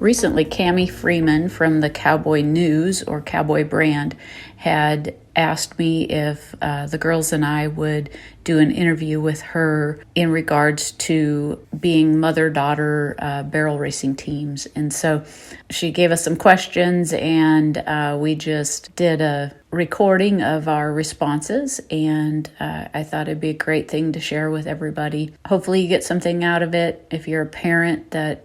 recently Cammie Freeman from the Cowboy News or Cowboy Brand had asked me if the girls and I would do an interview with her in regards to being mother-daughter barrel racing teams. And so she gave us some questions, and we just did a recording of our responses, and I thought it'd be a great thing to share with everybody. Hopefully you get something out of it. If you're a parent that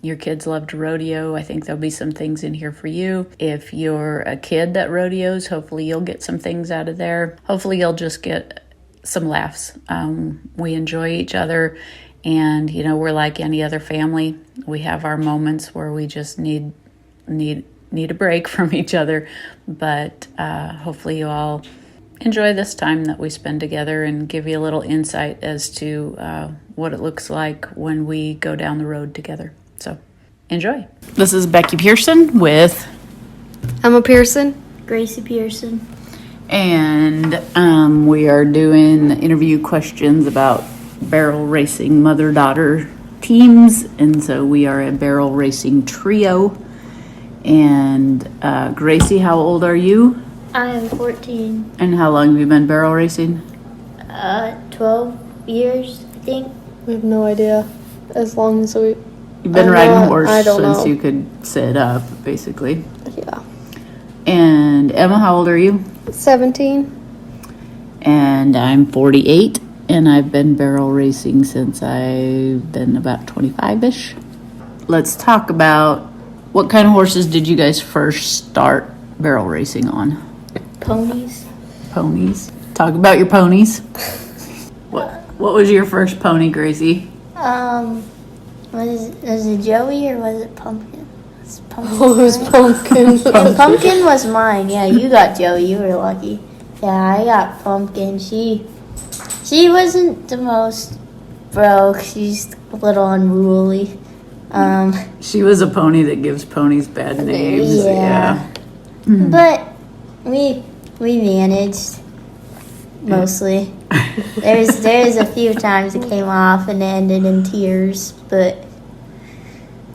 your kids love to rodeo, I think there'll be some things in here for you. If you're a kid that rodeos, hopefully you'll get some things out of there. Hopefully you'll just get some laughs. We enjoy each other, and we're like any other family. We have our moments where we just need a break from each other, but hopefully you all enjoy this time that we spend together and give you a little insight as to what it looks like when we go down the road together. So enjoy. This is Becky Pearson with Emma Pearson, Gracie Pearson, and we are doing interview questions about barrel racing mother-daughter teams, and so we are a barrel racing trio. And Gracie, how old are you? I am 14. And how long have you been barrel racing? 12 years, I think. we have no idea. As long as we... You've been riding a horse I don't since know. you could sit up, basically. Yeah. And Emma, how old are you? 17. And I'm 48, and I've been barrel racing since I've been about 25-ish. Let's talk about what kind of horses did you guys first start barrel racing on? Ponies. Ponies. Talk about your ponies. What was your first pony, Gracie? Was it Joey or was it Pumpkin? It's Pumpkin. Oh, it was Pumpkin. Pumpkin was mine. Yeah, you got Joey. You were lucky. Yeah, I got Pumpkin. She wasn't the most broke. She's a little unruly. She was a pony that gives ponies bad names. Yeah. But we managed mostly. There's a few times it came off and it ended in tears, but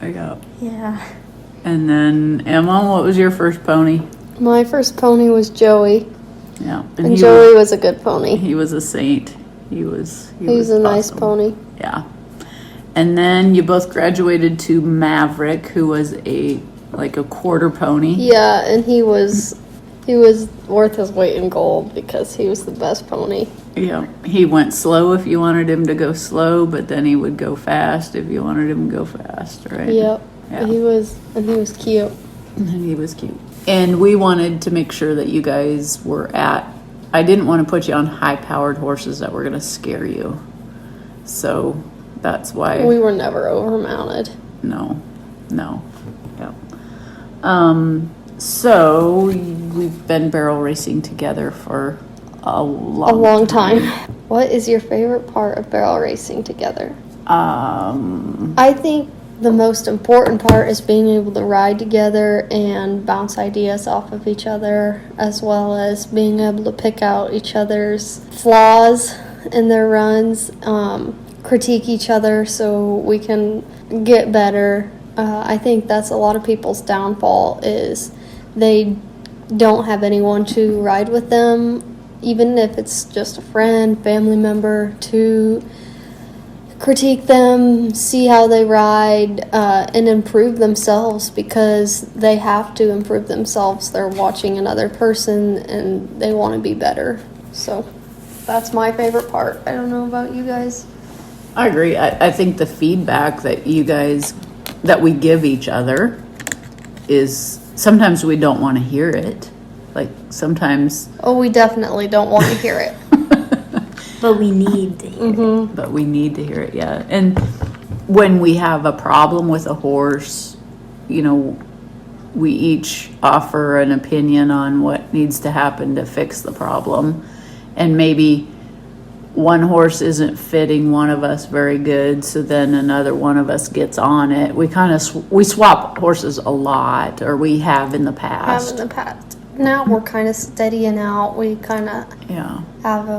yeah. And then Emma, what was your first pony? My first pony was Joey. Yeah, And Joey was a good pony. He was a saint. He was a nice awesome. pony. Yeah. And then you both graduated to Maverick, who was a quarter pony. Yeah, and he was worth his weight in gold because he was the best pony. Yeah. He went slow if you wanted him to go slow, but then he would go fast if you wanted him to go fast, right? Yep. Yeah. He was cute. And he was cute. And we wanted to make sure that you guys were I didn't want to put you on high-powered horses that were going to scare you. So that's why... We were never overmounted. No. Yeah. So we've been barrel racing together for a long time. What is your favorite part of barrel racing together? I think the most important part is being able to ride together and bounce ideas off of each other, as well as being able to pick out each other's flaws in their runs, critique each other so we can get better. I think that's a lot of people's downfall is they don't have anyone to ride with them, even if it's just a friend, family member, to critique them, see how they ride, and improve themselves, because they have to improve themselves. They're watching another person and they want to be better. So that's my favorite part. I don't know about you guys. I agree. I think the feedback that we give each other is sometimes we don't want to hear it. Like sometimes... Oh, we definitely don't want to hear it. But we need to hear it. But we need to hear it, yeah. And when we have a problem with a horse, we each offer an opinion on what needs to happen to fix the problem. And maybe one horse isn't fitting one of us very good, so then another one of us gets on it. We kind of we swap horses a lot, or we have in the past. Now we're kind of steadying out. We kind of have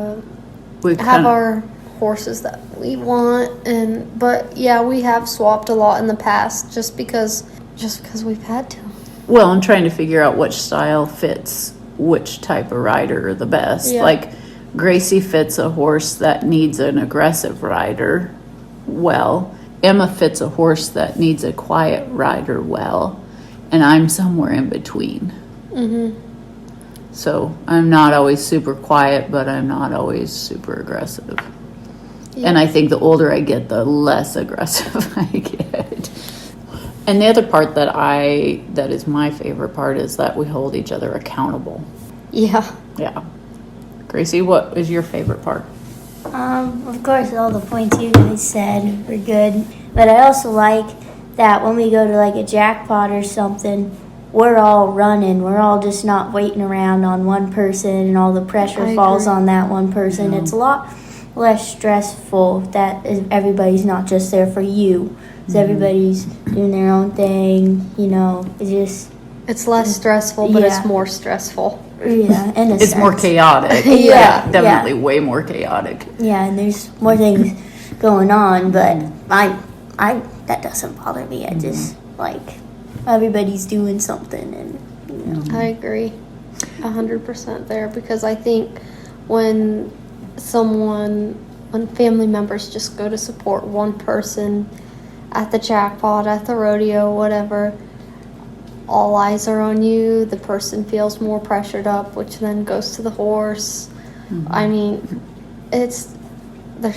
our horses that we want, but yeah, we have swapped a lot in the past just because we've had to. Well, I'm trying to figure out which style fits which type of rider the best. Yeah. Like Gracie fits a horse that needs an aggressive rider well. Emma fits a horse that needs a quiet rider well, and I'm somewhere in between. Mm-hmm. So I'm not always super quiet, but I'm not always super aggressive. Yeah. And I think the older I get, the less aggressive I get. And the other part that is my favorite part is that we hold each other accountable. Yeah. Yeah. Gracie, what is your favorite part? Of course, all the points you guys said were good, but I also like that when we go to like a jackpot or something, we're all running. We're all just not waiting around on one person, and all the pressure falls on that one person. It's a lot less stressful that everybody's not just there for you. So everybody's doing their own thing, It's less stressful, but it's more stressful. Yeah, in a It's sense. more chaotic. Yeah, definitely way more chaotic. Yeah, and there's more things going on, but I that doesn't bother me. I just like everybody's doing something, and I agree 100% there, because I think when family members just go to support one person at the jackpot, at the rodeo, whatever, all eyes are on you. The person feels more pressured up, which then goes to the horse. I mean, there's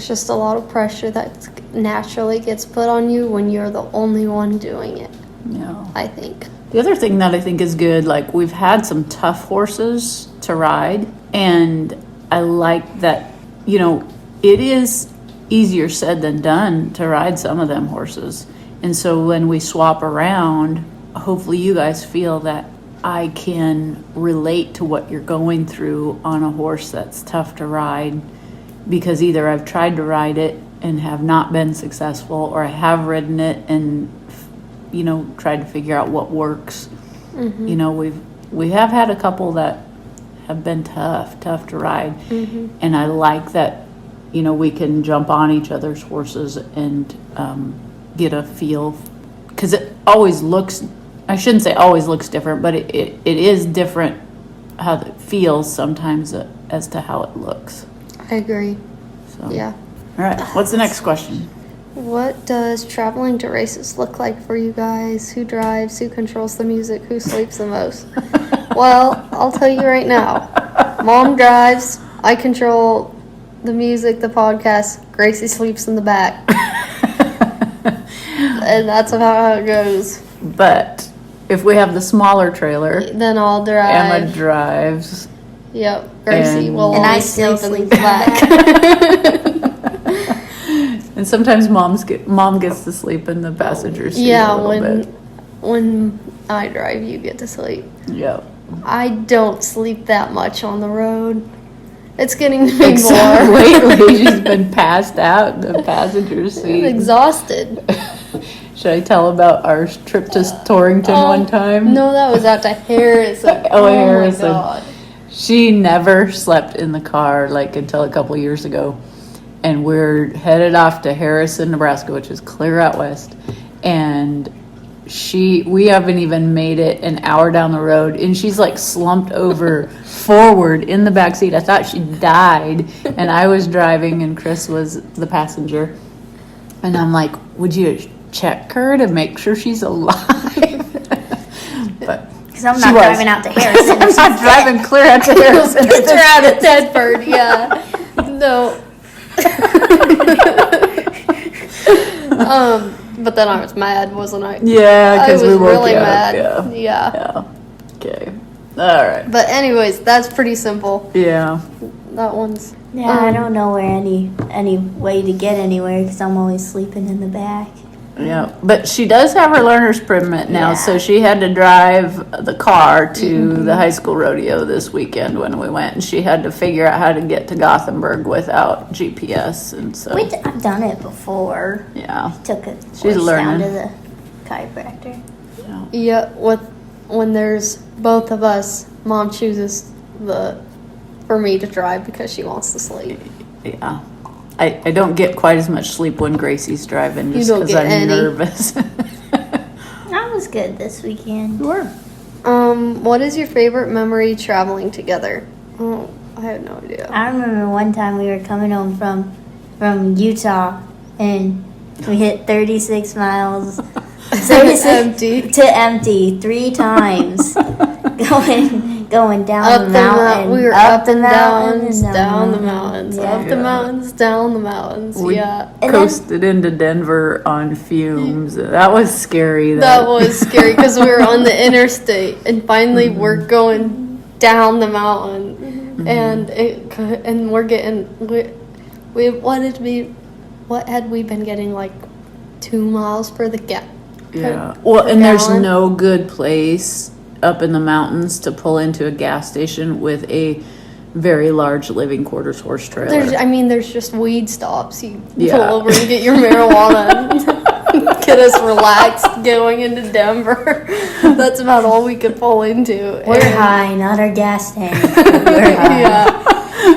just a lot of pressure that naturally gets put on you when you're the only one doing it. Yeah. I think. The other thing that I think is good, like we've had some tough horses to ride, and I like that, it is easier said than done to ride some of them horses. And so when we swap around, hopefully you guys feel that I can relate to what you're going through on a horse that's tough to ride, because either I've tried to ride it and have not been successful, or I have ridden it and tried to figure out what works. We have had a couple that have been tough to ride, and I like that we can jump on each other's horses and get a feel, because it always looks, I shouldn't say always looks different, but it is different how it feels sometimes as to how it looks. I agree. So, Yeah. All right, what's the next question? What does traveling to races look like for you guys? Who drives? Who controls the music? Who sleeps the most? Well, I'll tell you right now. Mom drives. I control the music, the podcast. Gracie sleeps in the back. And that's about how it goes. But if we have the smaller trailer, Then I'll drive. Emma drives. Yep. Gracie will And I always still sleep in sleep the back. And sometimes mom gets to sleep in the passenger seat Yeah, a little bit. when I drive, you get to sleep. Yep. I don't sleep that much on the road. It's getting to be Except more. lately, she's been passed out in the passenger seat. Exhausted. Should I tell about our trip to Torrington one time? No, that was out to Harrison. Oh, Harrison. My God. She never slept in the car until a couple years ago. And we're headed off to Harrison, Nebraska, which is clear out west. And we haven't even made it an hour down the road, and she's slumped over forward in the back seat. I thought she died, and I was driving and Chris was the passenger. And I'm like, would you check her to make sure she's alive? But because I'm not driving out to Harrison. I'm not driving clear out to Harrison. It's around at Tedford, yeah. No. But then I was mad, wasn't I? Yeah, because we woke really you up. mad. Yeah. Okay. All right. But anyways, that's pretty simple. Yeah. That one's. Yeah, I don't know where any way to get anywhere because I'm always sleeping in the back. Yeah, but she does have her learner's permit now, so she had to drive the car to the high school rodeo this weekend when we went, and she had to figure out how to get to Gothenburg without GPS, and so I've done it before. yeah, Took a She's course learning. down to the chiropractor. Yeah, when there's both of us, Mom chooses for me to drive because she wants to sleep. yeah. I don't get quite as much sleep when Gracie's driving just don't because get I'm any. nervous. That was good this weekend. Sure. What is your favorite memory traveling together? Oh, I have no idea. I remember one time we were coming home from Utah and we hit 36 miles. 36 Empty. to empty 3 times. going down Up the the mountain. we were up the mountains, and down the mountains, Yeah. up the mountains, down the mountains. We Yeah. And coasted into Denver on fumes. That was scary. That was scary because we were on the interstate and finally we're going down the mountain and we're getting what had we been getting like 2 miles for the gap? Yeah. Well, and there's gallon. no good place up in the mountains to pull into a gas station with a very large living quarters horse trailer. There's just weed stops. You Yeah. pull over and get your marijuana and get us relaxed going into Denver. That's about all we could pull into. We're And- high, not our gas tank. We're high. Yeah.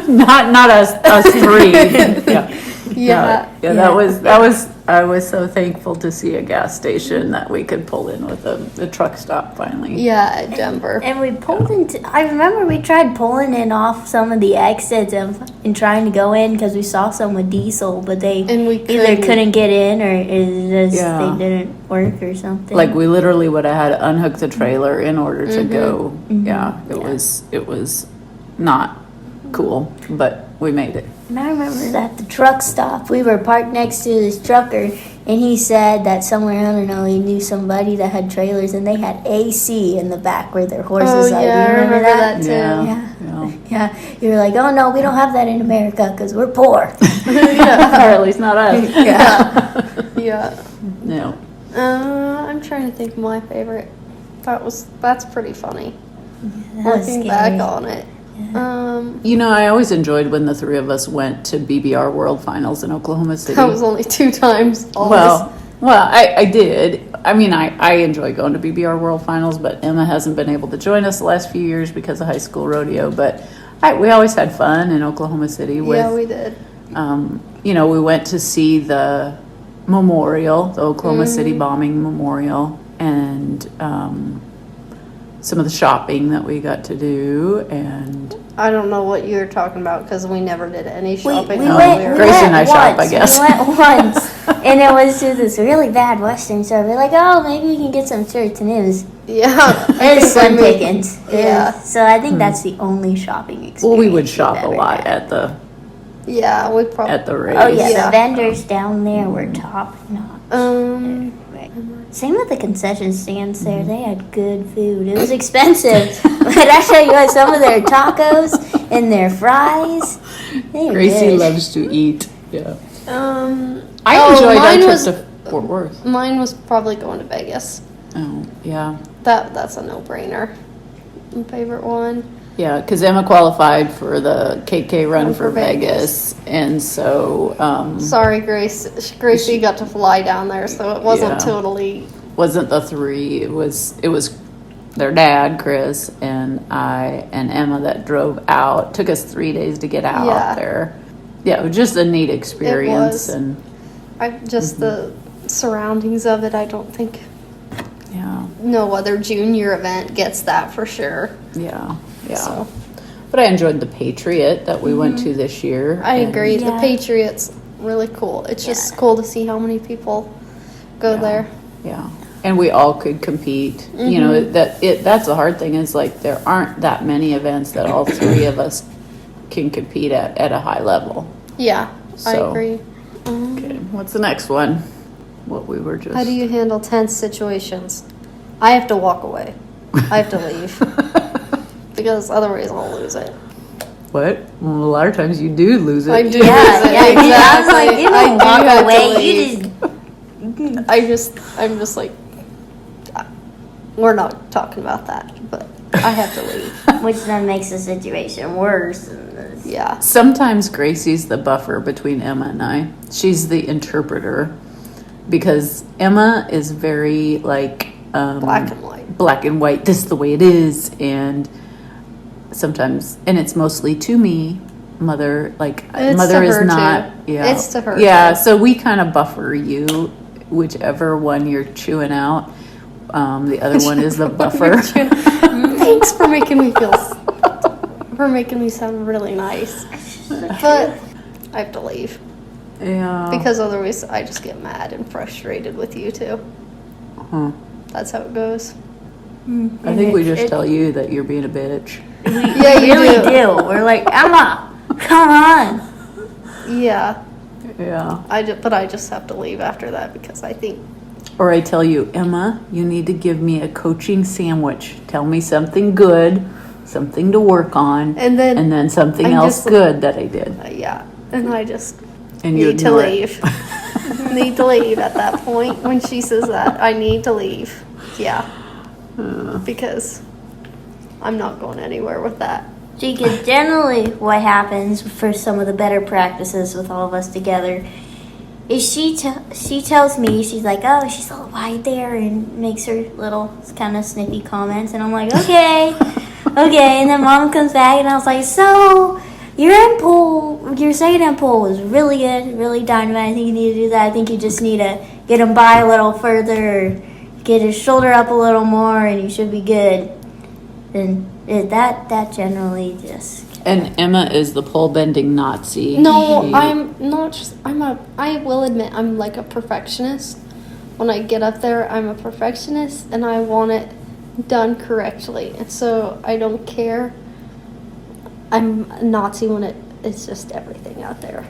not us three. Yeah. Yeah. Yeah, that was I was so thankful to see a gas station that we could pull in with the truck stop finally. Yeah, at Denver. And we pulled into. I remember we tried pulling in off some of the exits and trying to go in because we saw some with diesel, but they And we either couldn't. couldn't get in or it just Yeah. they didn't work or something. Like we literally would have had to unhook the trailer in order to go. Yeah, it was not cool, but we made it. And I remember that the truck stop, we were parked next to this trucker, and he said that somewhere, I don't know, he knew somebody that had trailers, and they had AC in the back where their horses are. Do you I remember that too. Yeah. Yeah, you were like, oh no, we don't have that in America because we're poor. Or at least not us. Yeah. Yeah. No. I'm trying to think of my favorite. That's pretty funny. That was Looking scary. back on it. You know, I always enjoyed when the three of us went to BBR World Finals in Oklahoma City. That was only 2 times. Well, I did. I mean, I enjoy going to BBR World Finals, but Emma hasn't been able to join us the last few years because of high school rodeo. But we always had fun in Oklahoma City. Yeah, we did. You know, we went to see the memorial, the Oklahoma City bombing memorial, and some of the shopping that we got to do, and I don't know what you're talking about because we never did any shopping. We while went, we were Gracie we and I went shop, once. I guess. We went once, and it was to this really bad Western store. We're like, oh, maybe we can get some shirts, and it was Yeah. slim pickings. Yeah. So I think that's the only shopping experience. well, we would shop we've a ever lot had. Yeah, we probably. at the race. Oh yeah, Yeah. the vendors down there were top notch. Right. Same with the concession stands there. They had good food. It was expensive, but I tell you what, some of their tacos and their fries, they were Gracie good. loves to eat. Yeah. I enjoyed our mine trip was to Fort Worth. mine was probably going to Vegas. Oh, yeah. That's a no-brainer. My favorite one. Yeah, because Emma qualified for the KK run Run for for Vegas, and so Sorry, Gracie got to fly down there, so it wasn't Yeah. totally. wasn't the three. It was their dad, Chris, and I and Emma that drove out. Took us 3 days to get out Yeah. there. Yeah, it was just a neat experience, was. and The surroundings of it. I don't think yeah, no other junior event gets that for sure. yeah. So But I enjoyed the Patriot that we went to this year. I and- agree. The Yeah. Patriots really cool. It's just cool to see how many people go there. Yeah, and we all could compete. You know that's the hard thing is like there aren't that many events that all three of us can compete at a high level. Yeah, I So- agree. Okay, what's the next one? What we were just. How do you handle tense situations? I have to walk away. I have to leave because otherwise I'll lose it. What? Well, a lot of times you do lose it. I do. Yeah, lose it. yeah. I was Exactly. like, you I don't do walk have to away. leave. You just I'm just like, we're not talking about that, but I have to leave. which then makes the situation worse. Yeah. Sometimes Gracie's the buffer between Emma and I. She's the interpreter because Emma is very like Black and white. Black and white. This is the way it is, and sometimes, and it's mostly to me. Mother, like, It's Mother to is her, not, too. yeah. It's to her, Yeah, too. so we kind of buffer you, whichever one you're chewing out. The other one is the buffer. Thanks for making me sound really nice. But I have to leave. Yeah. Because otherwise I just get mad and frustrated with you two. Huh. That's how it goes. I think we just tell you that you're being a bitch. Yeah, We you really do. do. We're like, Emma, come on. Yeah. Yeah. But I just have to leave after that because I think Or I tell you, Emma, you need to give me a coaching sandwich. Tell me something good, something to work on, And then something I'm else just- good that I did. yeah, and I just And you need to ignore it. leave. Need to leave at that point when she says that. I need to leave. Yeah. Because I'm not going anywhere with that. Because generally what happens for some of the better practices with all of us together is she tells me, she's like, oh, she's all wide there, and makes her little kind of snippy comments, and I'm like, okay, okay, and then Mom comes back, and I was like, so your second end pull was really good, really dynamite. I think you need to do that. I think you just need to get him by a little further, get his shoulder up a little more, and you should be good. And that generally just. And Emma is the pole bending Nazi. No, She- I'm not just, I will admit I'm like a perfectionist. When I get up there, I'm a perfectionist and I want it done correctly. And so I don't care. I'm a Nazi when it's just everything out there.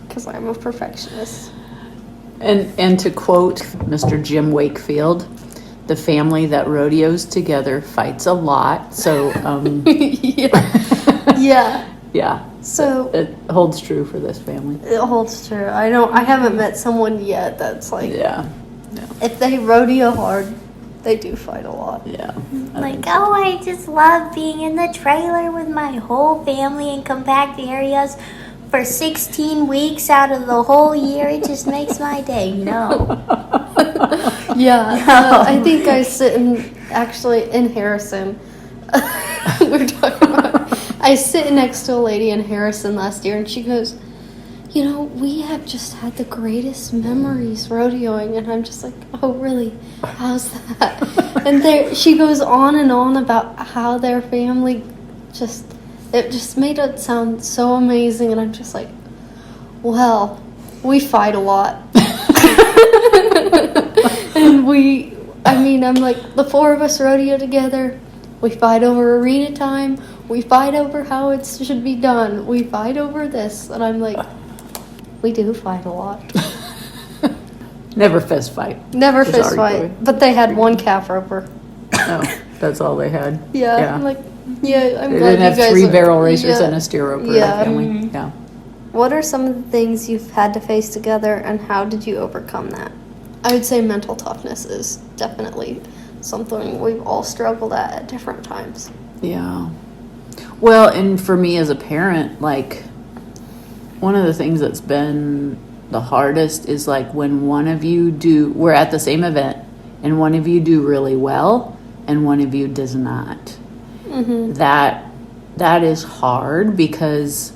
Because I'm a perfectionist. And to quote Mr. Jim Wakefield, the family that rodeos together fights a lot. So, Yeah. yeah, So it holds true for this family. it holds true. I haven't met someone yet that's like, Yeah, if they rodeo hard, they do fight a lot. yeah. Like, oh, I just love being in the trailer with my whole family in compact areas for 16 weeks out of the whole year. It just makes my day. No. Yeah, I think I sit actually in Harrison. We were talking about. I sit next to a lady in Harrison last year, and she goes, "You know, we have just had the greatest memories rodeoing," and I'm just like, "Oh, really? How's that?" And she goes on and on about how their family it just made it sound so amazing, and I'm just like, "Well, we fight a lot." And I'm like, the four of us rodeo together. We fight over arena time. We fight over how it should be done. We fight over this. And I'm like, we do fight a lot. Never fist fight. Never Just fist arguing. fight. But they had one calf roper. No, that's all they had. Yeah. I'm like, yeah, I'm They glad didn't you have guys 3 are- barrel racers yeah. and a steer roper Yeah. in the family. Yeah. What are some of the things you've had to face together, and how did you overcome that? I would say mental toughness is definitely something we've all struggled at different times. Yeah. Well, and for me as a parent, like, one of the things that's been the hardest is like when we're at the same event and one of you do really well and one of you does not. Mm-hmm. That is hard because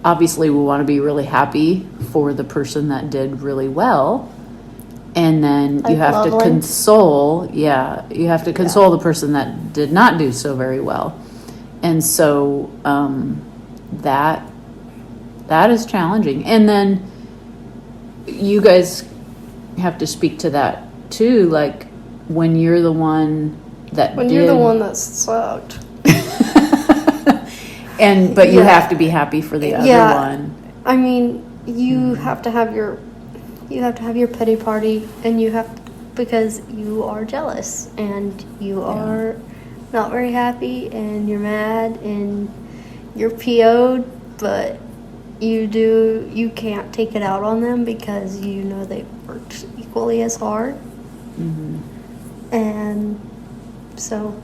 obviously we want to be really happy for the person that did really well. And then you Like have to leveling? console the person that did not do so very well. And so that is challenging. And then you guys have to speak to that too, like when you're the one that You're the one that sucked. but you Yeah. have to be happy for the other Yeah. one. I mean, you have to have your pity party, and because you are jealous and you are not very happy and you're mad and you're PO'd, but you can't take it out on them because you know they worked equally as hard. And so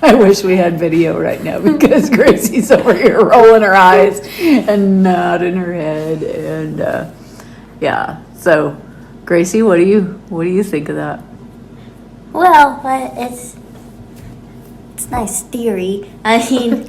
I wish we had video right now because Gracie's over here rolling her eyes and nodding her head, and yeah. So, Gracie, what do you think of that? Well, it's nice theory. I mean,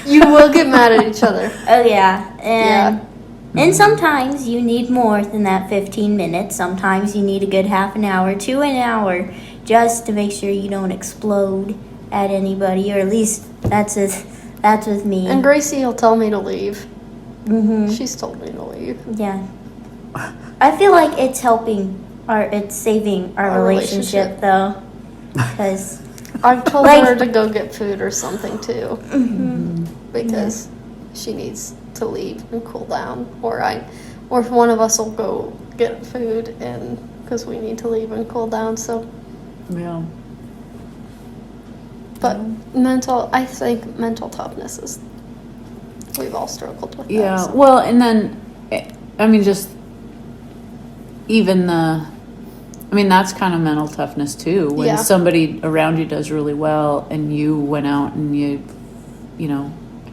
You will get mad at each other. oh yeah, and sometimes you need more than that 15 minutes. Sometimes you need a good half an hour to an hour just to make sure you don't explode at anybody, or at least that's with me. And Gracie will tell me to leave. Mm-hmm. She's told me to leave. Yeah. I feel like it's saving our relationship though, because I've told Like- her to go get food or something too, mm-hmm. because she needs to leave and cool down, or if one of us will go get food, and because we need to leave and cool down. So, Yeah. but I think mental toughness is. We've all struggled with that. Yeah. So. Well, and then, I mean, just even that's kind of mental toughness too. When Yeah. somebody around you does really well and you went out and you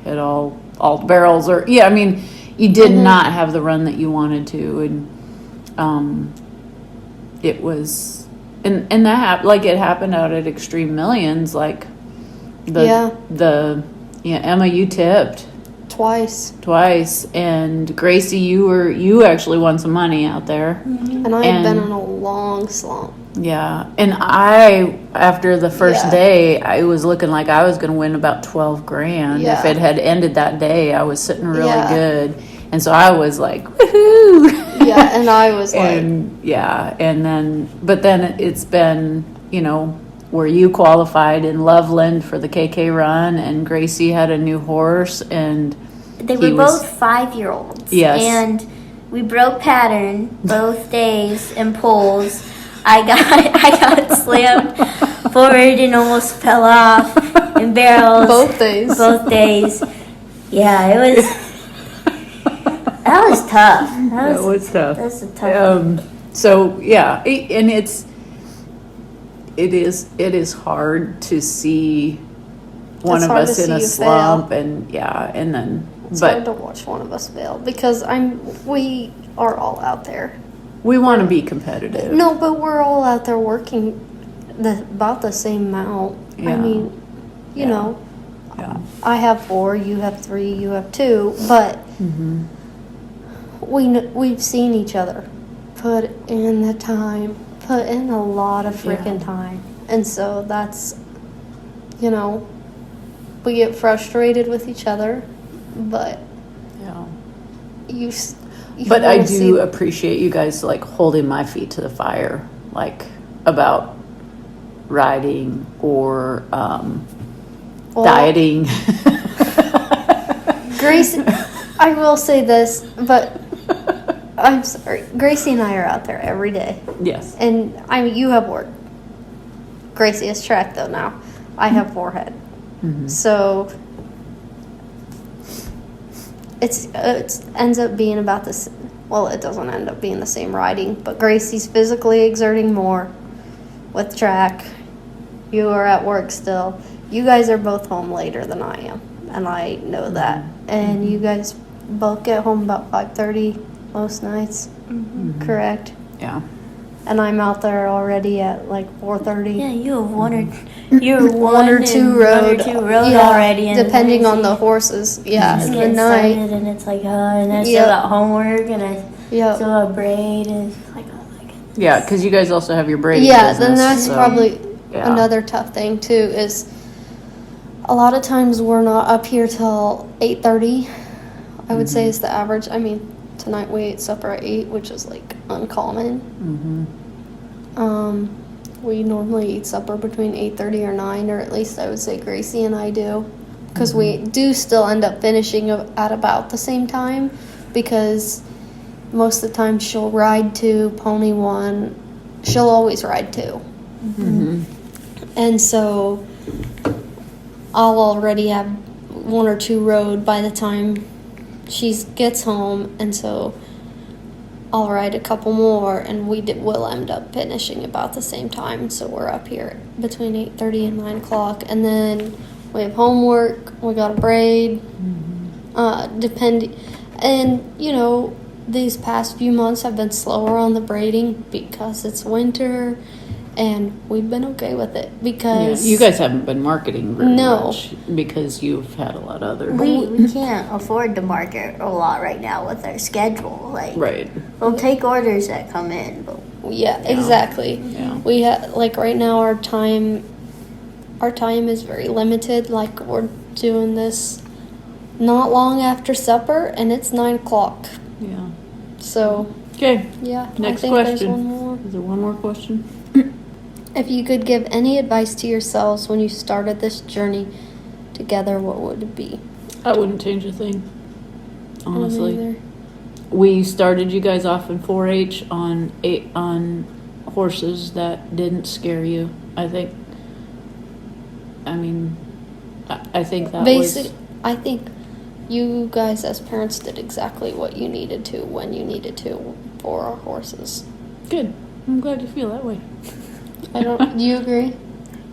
hit all barrels, or you did Mm-hmm. not have the run that you wanted to, and it was, and that it happened out at Extreme Millions, like Emma, you tipped twice, and Gracie, you actually won some money out there. And I had been in a long slump. Yeah, and after the first day, I was looking like I was going to win about $12,000. Yeah. If it had ended that day, I was sitting really Yeah. good, and so I was like, woohoo! Yeah, and I was like, but then it's been, where you qualified in Loveland for the KK run, and Gracie had a new horse, and They were both 5-year-olds. Yes. And we broke pattern both days in pulls. I got slammed forward and almost fell off in barrels. both days. Both days. Yeah, that was tough. That was tough. That's a tough one. So yeah, and it is hard to see one It's of hard us to in a see you slump, fail. and then It's hard but to watch one of us fail because we are all out there. we want to be competitive. No, but we're all out there working about the same amount. I Yeah. mean, you know, Yeah. I have 4, you have 3, you have 2, but Mm-hmm. we've seen each other put in the time, put in a lot of freaking time, and so that's, we get frustrated with each other, but Yeah. you But I wanna do see- appreciate you guys holding my feet to the fire, about riding or Well, dieting. Grace, I will say this, but I'm sorry. Gracie and I are out there every day. Yes. And you have work. Gracie has track though now. I have forehead. Mm-hmm. So it ends up being about this. Well, it doesn't end up being the same riding, but Gracie's physically exerting more with track. You are at work still. You guys are both home later than I am, and I know that. And you guys both get home about 5:30 most nights, correct? Yeah. And I'm out there already at 4:30. Yeah, you have you're One or two road, yeah, already, and depending then on the you horses. Yeah, just in the get night. started, and it's like, and I still Yep. got homework, and I Yep. still have braid, and it's like, oh my goodness. Yeah, because you guys also have your braiding Yeah, business. then that's so- probably yeah. another tough thing too. Is a lot of times we're not up here till 8:30. I would say is the average. I mean, tonight we ate supper at 8, which is uncommon. Mhm. We normally eat supper between 8:30 or 9, or at least I would say Gracie and I do, because we do still end up finishing at about the same time, because most of the time she'll ride 2, pony 1. She'll always ride 2. And so I'll already have 1 or 2 rode by the time she gets home, and so I'll ride a couple more, and will end up finishing about the same time. So we're up here between 8:30 and 9 o'clock, and then we have homework. We got a braid, depending, and these past few months have been slower on the braiding because it's winter, And we've been okay with it because you guys haven't been marketing very No. much because you've had a lot of other. We can't afford to market a lot right now with our schedule. Like, Right. we'll take orders that come in, but yeah, exactly. Yeah. We have like right now our time is very limited. Like we're doing this not long after supper, and it's 9:00. Yeah. So Okay. yeah, Next I think question. there's one more. Is there one more question? If you could give any advice to yourselves when you started this journey together, what would it be? I wouldn't change a thing. Honestly. Neither. We started you guys off in 4-H on horses that didn't scare you. I think that I think you guys as parents did exactly what you needed to when you needed to for our horses. was good. I'm glad you feel that way. Do you agree?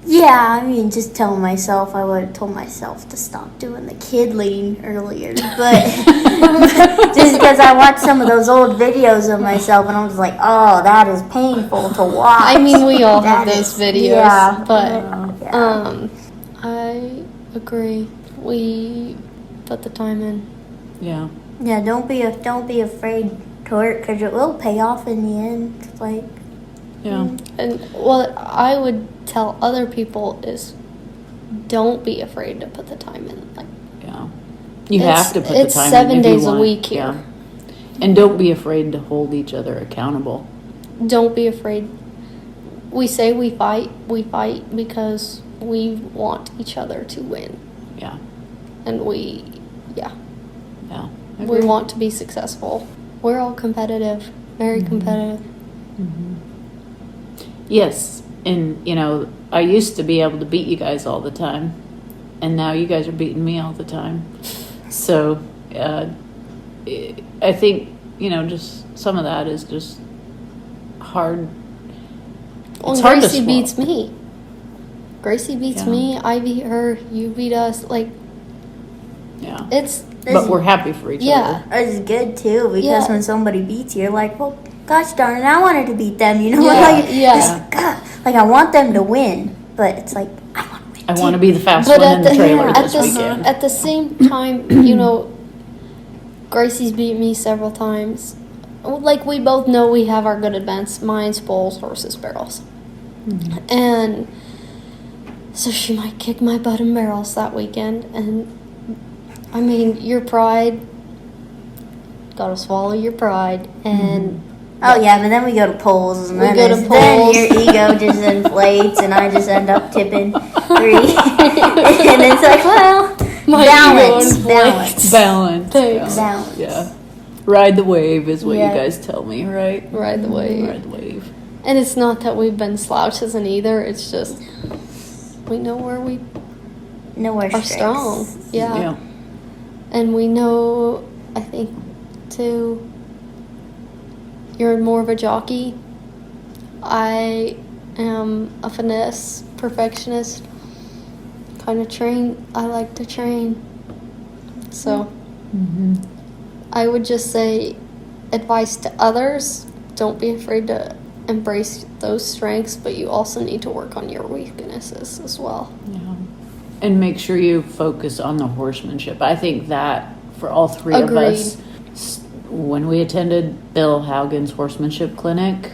yeah, I mean, just telling myself, I would have told myself to stop doing the kid lean earlier. But just because I watched some of those old videos of myself and I was like, oh, that is painful to watch. I mean, we all have That those is- videos, yeah, but I agree. We put the time in. Yeah. Yeah, don't be afraid to work because it will pay off in the end. Like, Yeah. And what I would tell other people is don't be afraid to put the time in. Like, Yeah. You have to put the it's time 7 in if you days a want. week here. Yeah. And don't be afraid to hold each other accountable. Don't be afraid. We say we fight because we want each other to win. Yeah. And we I we agree. want to be successful. We're all competitive, very competitive. Yes. And, I used to be able to beat you guys all the time. And now you guys are beating me all the time. So, I think, just some of that is just hard. Well, It's hard to Gracie swallow. beats me. Gracie beats Yeah. me. I beat her. You beat us. Like, Yeah. it's But we're happy for each yeah. other. it's good too because Yeah. when somebody beats you, you're like, well, gosh darn it, I wanted to beat them. You know, Yeah, like, yeah. just, God, like I want them to win, but it's like I want to win. I want to be the fast But one in the trailer at this the weekend. at the same time, Gracie's beat me several times. Like we both know we have our good events. Mine's bulls, horses, barrels, and so she might kick my butt in barrels that weekend. And I mean, your pride. Gotta swallow your pride, and Oh yeah, but then we go to polls, and We then, go to then polls. your ego just inflates, and I just end up tipping 3, and it's like, well, My balance, ego balance, Balance. Thanks. balance. Yeah. Ride the wave is what Yeah. you guys tell me, right? ride the wave. Ride the wave. And it's not that we've been slouches in either. It's just we know where we No more are strong. Yeah. Yeah. And we know, I think, too, you're more of a jockey. I am a finesse perfectionist. Kind of I like to train. So I would just say advice to others, don't be afraid to embrace those strengths, but you also need to work on your weaknesses as well. Yeah. And make sure you focus on the horsemanship. I think that for all three of Agreed. us, when we attended Bill Haugen's horsemanship clinic,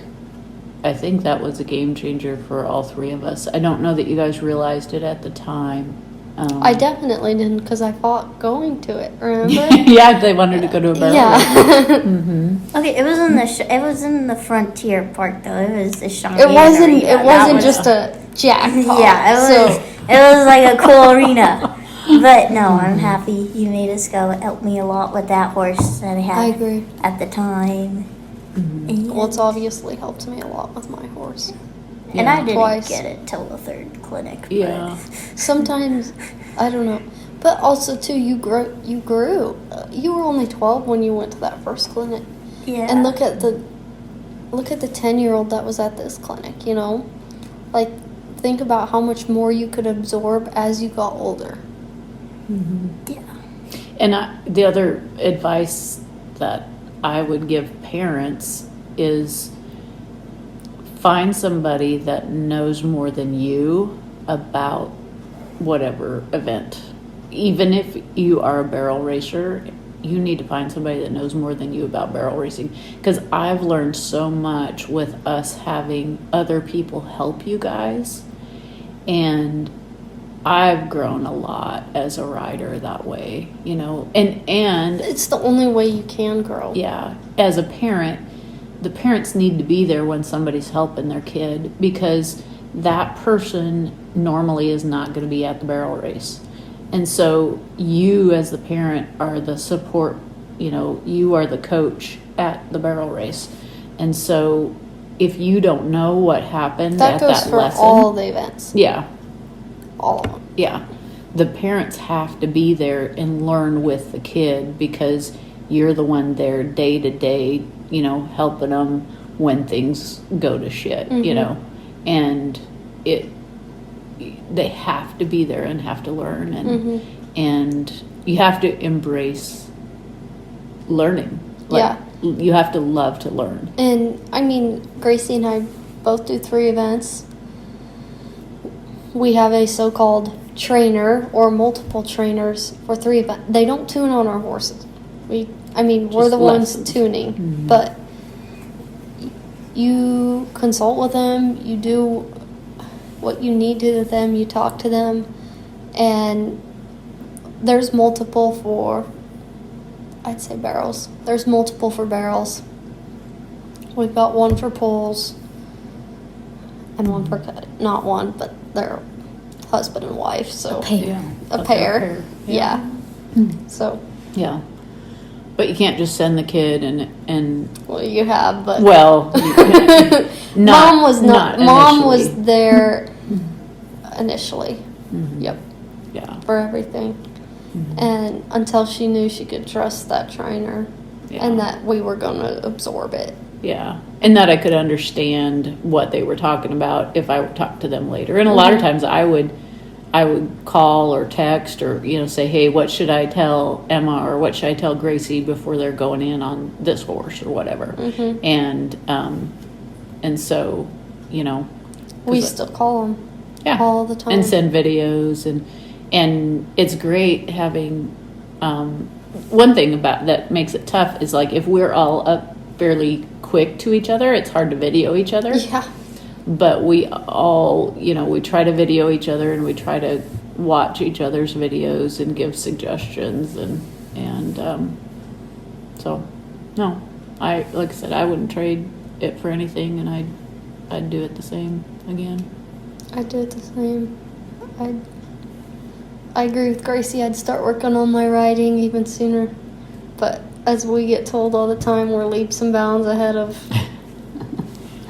I think that was a game changer for all three of us. I don't know that you guys realized it at the time. I definitely didn't because I fought going to it, remember? Yeah, they wanted to go to a barrel. Yeah. Okay, it was in the it was in the Frontier Park though. It was the Cheyenne It wasn't. Arena. It That wasn't was- just a jackpot. Yeah, it was like a cool arena. But no, I'm happy you made us go. It helped me a lot with that horse that I had I agree. at the time. And, Well, it's obviously helped me a lot with my horse. and I didn't Twice. get it till the third clinic. But Yeah. Sometimes, I don't know. But also, too, you grew. You were only 12 when you went to that first clinic. yeah. And look at the 10-year-old that was at this clinic, Like, think about how much more you could absorb as you got older. Yeah. And the other advice that I would give parents is find somebody that knows more than you about whatever event. Even if you are a barrel racer, you need to find somebody that knows more than you about barrel racing. Because I've learned so much with us having other people help you guys. And I've grown a lot as a rider that way, you know. And It's the only way you can grow. yeah, as a parent, the parents need to be there when somebody's helping their kid, because that person normally is not going to be at the barrel race. And so you as the parent are the support, you know, you are the coach at the barrel race. And so if you don't know what happened That at goes that for lesson, all the events. yeah, All of them. yeah, the parents have to be there and learn with the kid, because you're the one there day to day, you know, helping them when things go to shit, you know. And they have to be there and have to learn, and you have to embrace learning. Like, you have to love to learn. And I mean, Gracie and I both do 3 events. We have a so-called trainer or multiple trainers for 3 events. They don't tune on our horses. We're the lessons. ones tuning, but you consult with them, you do what you need to with them, you talk to them, and there's multiple for, I'd say, barrels. There's multiple for barrels. We've got one for poles and one for not one, but they're husband and wife, so a pair. Yeah. So Yeah. But you can't just send the kid and well, you have, but well, Mom was initially. there initially. Yep, Yeah. for everything, and until she knew she could trust that trainer, and that we were going to absorb it. Yeah. And that I could understand what they were talking about if I would talk to them later. And a lot of times I would call or text or, you know, say, hey, what should I tell Emma or what should I tell Gracie before they're going in on this horse or whatever. And so, you know, We still call them all the time. And send videos and it's great having, one thing about that makes it tough is like if we're all up fairly quick to each other, it's hard to video each other. Yeah. But we all, you know, we try to video each other and we try to watch each other's videos and give suggestions and so no, like I said, I wouldn't trade it for anything, and I'd do it the same again. I'd do it the same. I agree with Gracie. I'd start working on my riding even sooner, but as we get told all the time, we're leaps and bounds ahead of.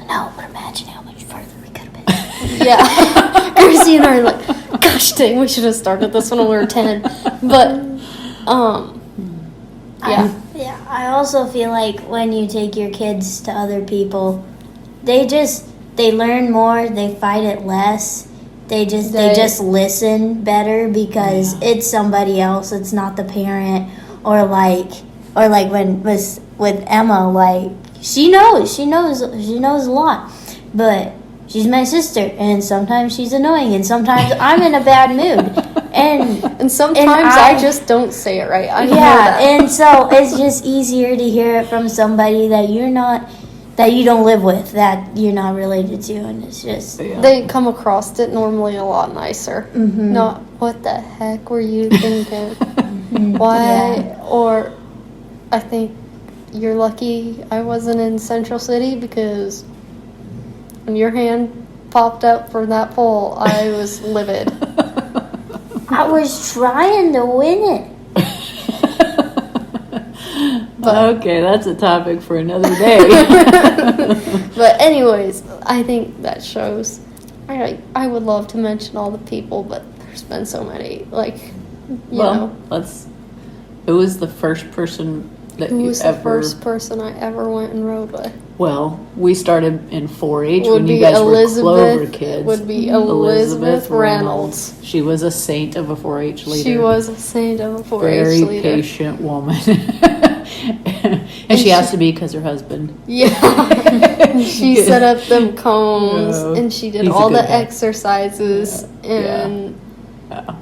No, but imagine how much further we could have been. Yeah. Gracie and I are like, gosh dang, we should have started this when we were 10. But, yeah. I also feel like when you take your kids to other people, they learn more, they fight it less. They just listen better because it's somebody else, it's not the parent. Or like when with Emma, like she knows a lot, but she's my sister, and sometimes she's annoying, and sometimes I'm in a bad mood, and sometimes I just don't say it right. I know that. And so it's just easier to hear it from somebody that you don't live with, that you're not related to, and it's just they come across it normally a lot nicer. Not what the heck were you thinking? Why? Yeah. Or I think you're lucky I wasn't in Central City, because when your hand popped up for that pole, I was livid. I was trying to win it. But, okay, that's a topic for another day. But anyways, I think that shows. I would love to mention all the people, but there's been so many. Like, you know. Who was the first person that Who you was ever... the first person I ever went and rode with? Well, we started in 4-H when you guys were Clover kids. Would be Elizabeth Reynolds. She was a saint of a 4-H leader. She was a saint of a 4-H Very leader. patient woman. And she has to be because her husband. Yeah. She set up them cones, No, and she did he's a all good the guy. exercises, and Yeah.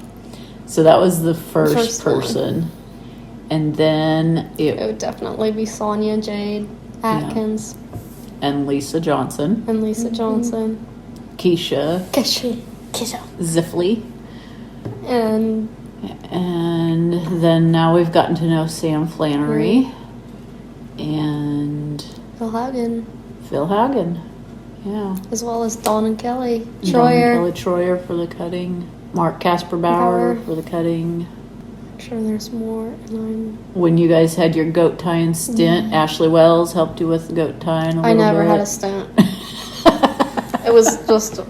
So that was the first First one. person. And then it would definitely be Sonia Jade Atkins and Lisa Johnson, and Lisa Johnson. Keisha Kesha. Ziffley. And then now we've gotten to know Sam Flannery and Phil Hagen, Phil Hagen. Yeah. as well as Dawn and Kelly Dawn Troyer. Kelly Troyer for the cutting. Mark Casper Bauer Bauer. for the cutting. I'm sure there's more, and When you guys had your goat tying stint, Ashley Wells helped you with the goat tying a little I never bit. had a stint. It was just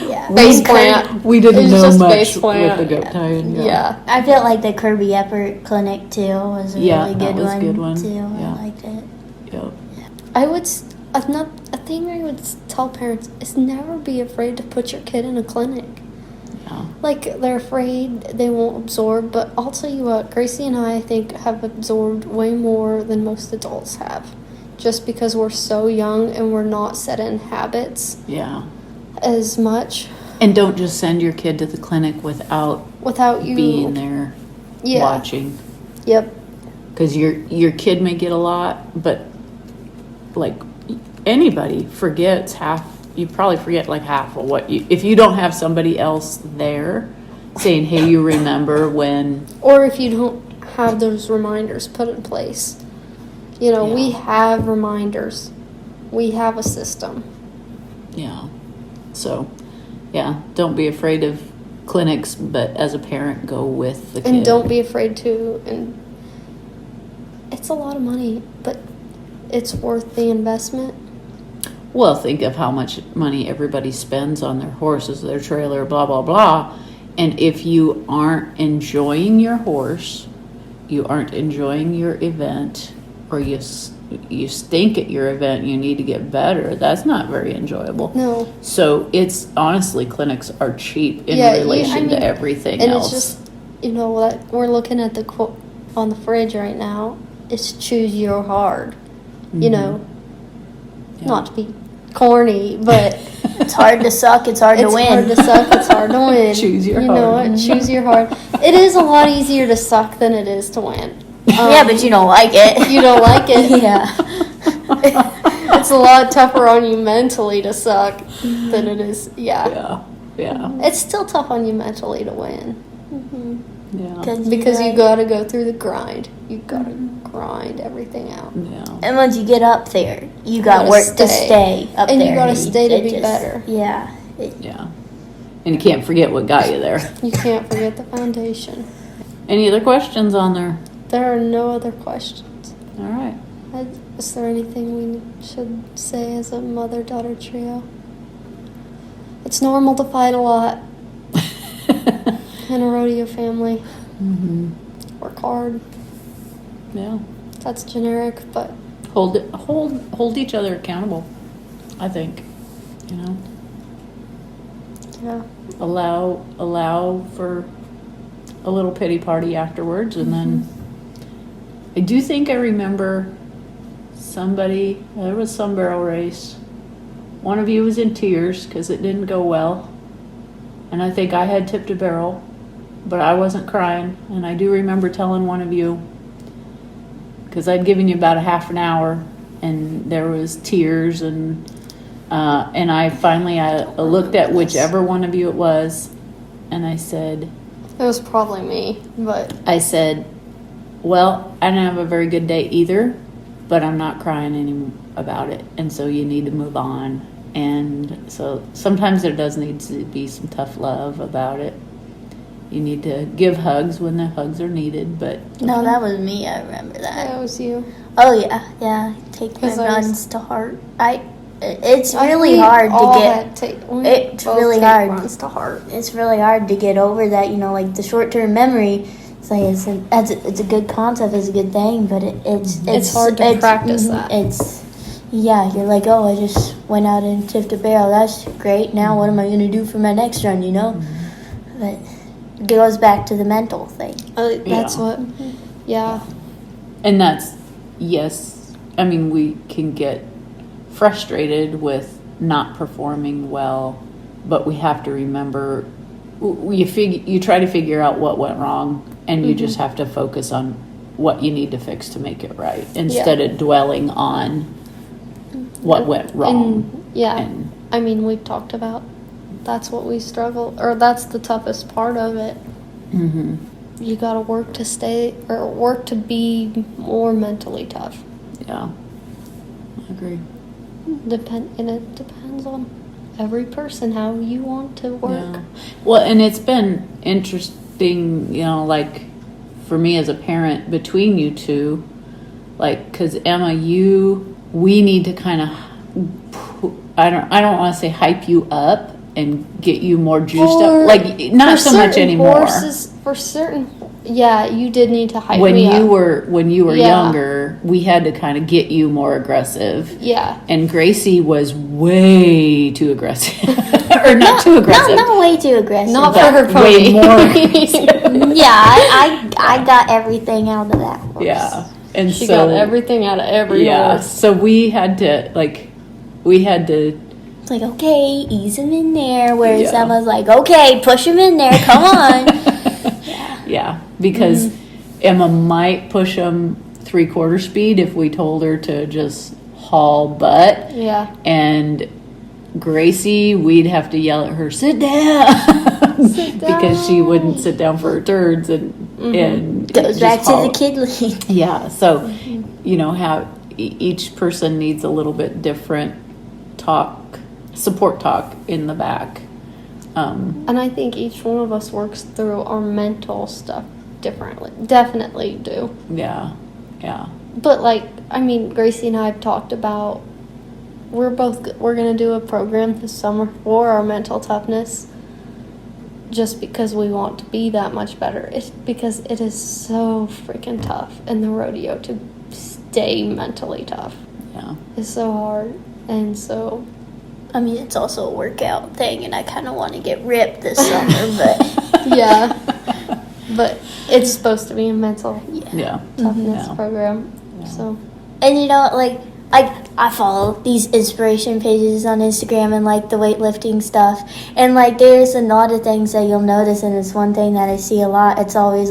Yeah. base plant. We It didn't was know just much base with plant. the goat tying. Yeah. I felt like the Kirby Eppert clinic too was a Yeah, really that good was a one, good one. too. Yeah. I liked it. Yep. I would a thing I would tell parents is never be afraid to put your kid in a clinic. Yeah. Like, they're afraid they won't absorb, but I'll tell you what, Gracie and I think have absorbed way more than most adults have, just because we're so young and we're not set in habits Yeah. as much And don't just send your kid to the clinic without without you being there Yeah. watching. Yep. Because your kid may get a lot, but like anybody forgets half. You probably forget like half of what you, if you don't have somebody else there saying, hey, you remember when. Or if you don't have those reminders put in place. You know, we Yeah. have reminders. We have a system. Yeah. So, yeah, don't be afraid of clinics, but as a parent, go with the kid. And don't be afraid to, and it's a lot of money, but it's worth the investment. Well, think of how much money everybody spends on their horses, their trailer, blah, blah, blah. And if you aren't enjoying your horse, you aren't enjoying your event, or you stink at your event, you need to get better, that's not very enjoyable. No. So it's honestly, clinics are cheap in Yeah, relation to everything and else. it's just, you know, what we're looking at the quote on the fridge right now. It's choose your hard. You know, Yeah. not to be corny, but It's hard to suck, it's hard to it's win. hard to suck. It's hard to win. Choose your You know hard. what? Choose your hard. It is a lot easier to suck than it is to win. Yeah, but you don't like it. You don't like it. Yeah. It's a lot tougher on you mentally to suck than it is. Yeah. Yeah. It's still tough on you mentally to win. Yeah. Because you gotta go through the grind. You gotta grind everything out. Yeah. And once you get up there, you got gotta work to stay. stay up And you there. gotta stay to it be better. Yeah. Yeah. And you can't forget what got you there. You can't forget the foundation. Any other questions on there? There are no other questions. All right. Is there anything we should say as a mother-daughter trio? It's normal to fight a lot in a rodeo family. Work hard. Yeah. That's generic, but Hold each other accountable, I think. You know. yeah. Allow for a little pity party afterwards, and then I do think I remember there was some barrel race. One of you was in tears because it didn't go well, and I think I had tipped a barrel, but I wasn't crying. And I do remember telling one of you, because I'd given you about a half an hour, and there was tears, and I finally looked at whichever one of you it was, and I said, It was probably me, but I said, well, I didn't have a very good day either, but I'm not crying any about it, and so you need to move on. And so sometimes there does need to be some tough love about it. You need to give hugs when the hugs are needed, but No, that was me. I remember that. that was you. Oh yeah, yeah. Take my 'Cause I was- runs to heart. It's really We hard all to had It's both really take hard. runs to heart. It's really hard to get over that. You know, like the short-term memory. It's like it's a good concept. It's a good thing, but it's hard to practice that. You're like, oh, I just went out and tipped a barrel. That's great. Now what am I going to do for my next run? You know, but it goes back to the mental thing. That's Yeah. what. Yeah. and that's yes, I mean, we can get frustrated with not performing well, but we have to remember, you try to figure out what went wrong, and you just have to focus on what you need to fix to make it right, instead of dwelling on what went wrong. And I mean, we've talked about that's what we struggle, or that's the toughest part of it. You got to work to be more mentally tough. Yeah, I agree. And it depends on every person how you want to work. Yeah. Well, and it's been interesting, like for me as a parent, between you two, like, because Emma, we need to kind of, I don't want to say hype you up and get you more juiced up, like not so much anymore. For certain, you did need to hype when me you up. when you were younger, we had to kind of get you more aggressive. Yeah. And Gracie was way too aggressive, or not too aggressive. Not way too aggressive. Not for her pony. Way more aggressive. I got everything out of that horse. Yeah. And She got everything out of every horse. So we had to. It's like, okay, ease him in there. Whereas Emma's like, okay, push him in there. Come on. Yeah, because Emma might push him 3/4 speed if we told her to just haul butt. Yeah. And Gracie, we'd have to yell at her, sit down. Because she wouldn't sit down for her turns and goes back to the kid lead. Yeah, so how each person needs a little bit different support talk in the back. And I think each one of us works through our mental stuff differently. Definitely do. Yeah. But Gracie and I have talked about we're going to do a program this summer for our mental toughness, just because we want to be that much better. It's because it is so freaking tough in the rodeo to stay mentally tough. Yeah. It's so hard. And so, I mean, it's also a workout thing, and I kind of want to get ripped this summer, but yeah. But it's supposed to be a mental toughness Yeah. program. Yeah. So, and I follow these inspiration pages on Instagram and the weightlifting stuff, and there's a lot of things that you'll notice, and it's one thing that I see a lot. It's always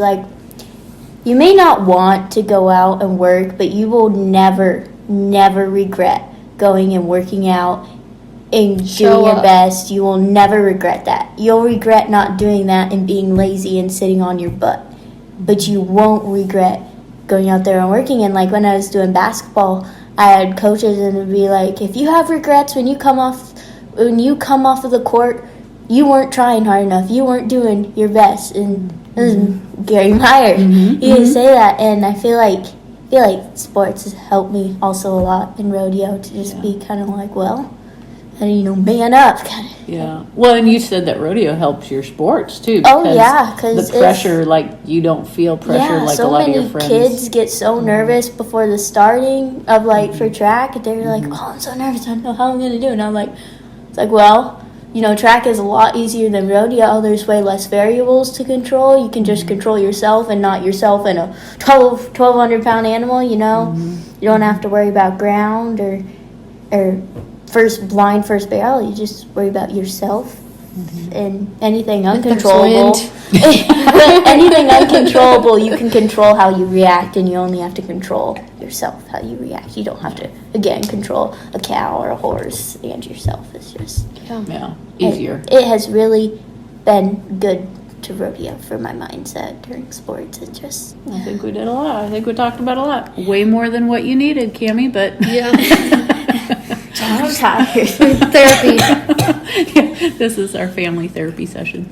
you may not want to go out and work, but you will never regret going and working out and doing your best. You will never regret that. You'll regret not doing that and being lazy and sitting on your butt, but you won't regret going out there and working. And when I was doing basketball, I had coaches, and it'd be if you have regrets when you come off of the court, you weren't trying hard enough, you weren't doing your best. And this is Gary Meyer. He didn't say that, and I feel like sports has helped me also a lot in rodeo to just be kind of and man up. Yeah. Well, and you said that rodeo helps your sports too. Because the pressure, you don't feel pressure a lot of your friends. So many kids get so nervous before the starting of for track. They're oh, I'm so nervous. I don't know how I'm going to do it. And I'm track is a lot easier than rodeo. There's way less variables to control. You can just control yourself and not yourself and a 1,200 pound animal. You don't have to worry about ground or first barrel. You just worry about yourself and anything uncontrollable. Anything uncontrollable, you can control how you react, and you only have to control yourself how you react. You don't have to control a cow or a horse and yourself. It's just easier. It has really been good to rodeo for my mindset during sports. It's just I think we did a lot. I think we talked about a lot. Way more than what you needed, Cammie, but I'm tired. Therapy. This is our family therapy session.